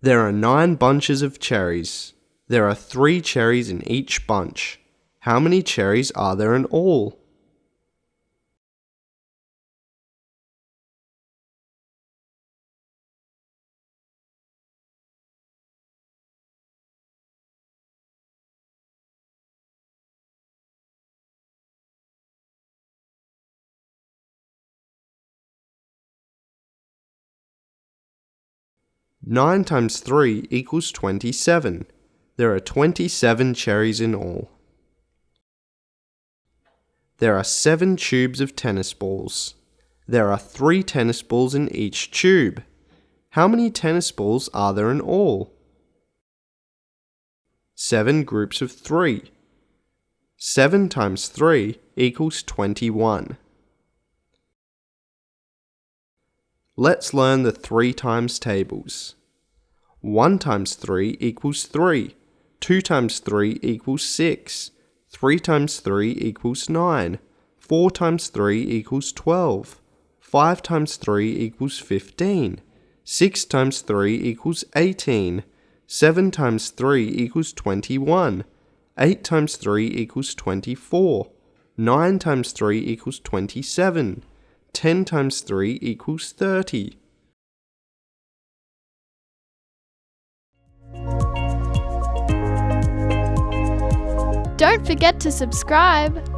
There are 9 bunches of cherries. There are 3 cherries in each bunch. How many cherries are there in all? Nine times 3 equals 27. There are 27 cherries in all. There are 7 tubes of tennis balls. There are 3 tennis balls in each tube. How many tennis balls are there in all? 7 groups of 3. 7 times 3 equals 21. Let's learn the 3 times tables. 1 times 3 equals 3. 2 times 3 equals 6. 3 times 3 equals 9. 4 times 3 equals 12. 5 times 3 equals 15. 6 times 3 equals 18. 7 times 3 equals 21. 8 times 3 equals 24. 9 times 3 equals 27. 10 times 3 equals 30. Don't forget to subscribe.